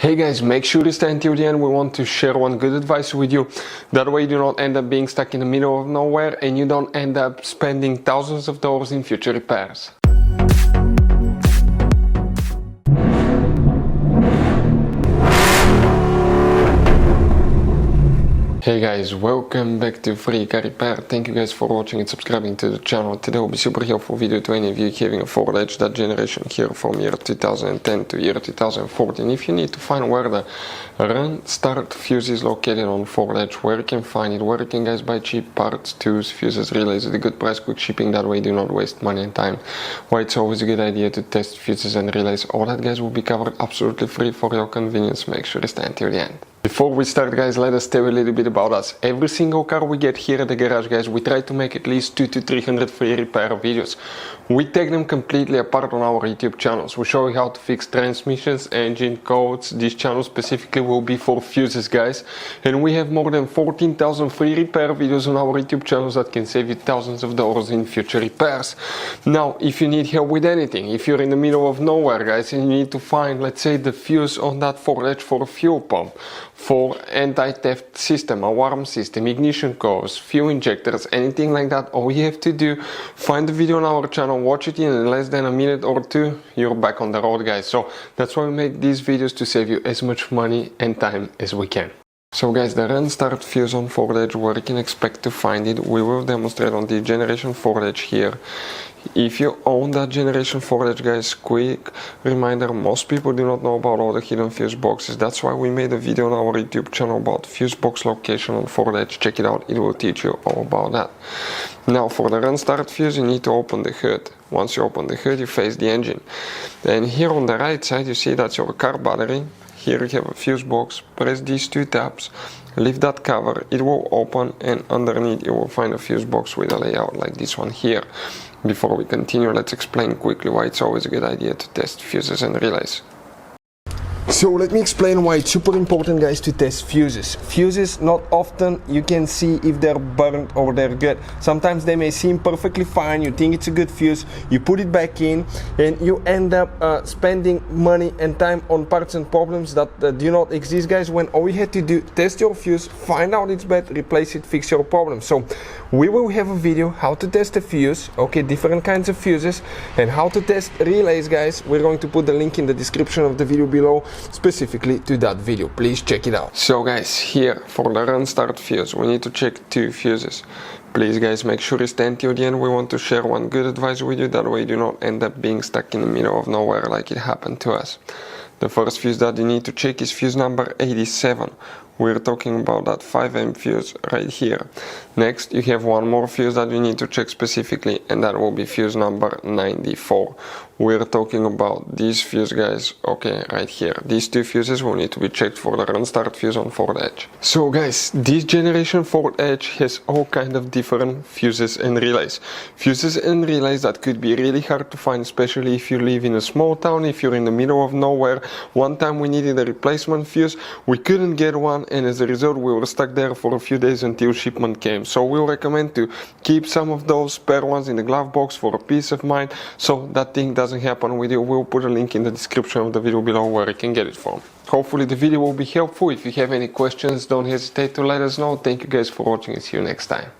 Hey guys, make sure to stay until the end. We want to share one good advice with you. That way you do not end up being stuck in the middle of nowhere and you don't end up spending thousands of dollars in future repairs. Hey guys, welcome back to Free Car Repair. Thank you guys for watching and subscribing to the channel. Today will be super helpful video to any of you having a Ford Edge, that generation here from year 2010 to year 2014. If you need to find where the run start fuse is located on Ford Edge, where you can find it, where you can guys buy cheap parts, tools, fuses, relays at a good price, quick shipping, that way you do not waste money and time. Why it's always a good idea to test fuses and relays, all that guys will be covered absolutely free for your convenience. Make sure to stay until the end. Before we start guys, let us tell you a little bit about us. Every single car we get here at the garage guys, we try to make at least 200 to 300 free repair videos. We take them completely apart on our YouTube channels. We show you how to fix transmissions, engine codes. This channel specifically will be for fuses guys. And we have more than 14,000 free repair videos on our YouTube channels that can save you thousands of dollars in future repairs. Now, if you need help with anything, if you're in the middle of nowhere guys and you need to find, let's say, the fuse on that Ford Edge for a fuel pump, for anti-theft system, alarm system, ignition codes, fuel injectors, anything like that, all you have to do, find the video on our channel, watch it in less than a minute or two, you're back on the road guys. So that's why we make these videos, to save you as much money and time as we can. So guys, the run start fuse on Ford Edge, where you can expect to find it, we will demonstrate on the generation Ford Edge here. If you own that generation Ford Edge guys, quick reminder, most people do not know about all the hidden fuse boxes. That's why we made a video on our YouTube channel about fuse box location on Ford Edge. Check it out, it will teach you all about that. Now for the run start fuse, you need to open the hood. Once you open the hood, you face the engine. And here on the right side, you see that's your car battery. Here you have a fuse box. Press these two tabs, lift that cover, it will open, and underneath you will find a fuse box with a layout like this one here. Before we continue, let's explain quickly why it's always a good idea to test fuses and relays. So let me explain why it's super important guys to test fuses. Fuses, not often you can see if they're burnt or they're good. Sometimes they may seem perfectly fine, you think it's a good fuse, you put it back in and you end up spending money and time on parts and problems that do not exist guys, when all you had to do, test your fuse, find out it's bad, replace it, fix your problem. So we will have a video how to test a fuse, okay, different kinds of fuses, and how to test relays guys. We're going to put the link in the description of the video below specifically to that video. Please check it out. So guys, here for the run start fuse, we need to check two fuses. Please guys, make sure you stay until the end. We want to share one good advice with you, that way you do not end up being stuck in the middle of nowhere like it happened to us. The first fuse that you need to check is fuse number 87. We're talking about that 5 fuse right here. Next, you have one more fuse that you need to check specifically, and that will be fuse number 94. We're talking about these fuse guys, okay, right here. These two fuses will need to be checked for the run start fuse on Ford Edge. So guys, this generation Ford Edge has all kind of different fuses and relays. Fuses and relays that could be really hard to find, especially if you live in a small town, if you're in the middle of nowhere. One time we needed a replacement fuse, we couldn't get one, and as a result we were stuck there for a few days until shipment came. So we'll recommend to keep some of those spare ones in the glove box for a peace of mind, so that thing doesn't happen with you. We'll put a link in the description of the video below where you can get it from. Hopefully the video will be helpful. If you have any questions, don't hesitate to let us know. Thank you guys for watching and see you next time.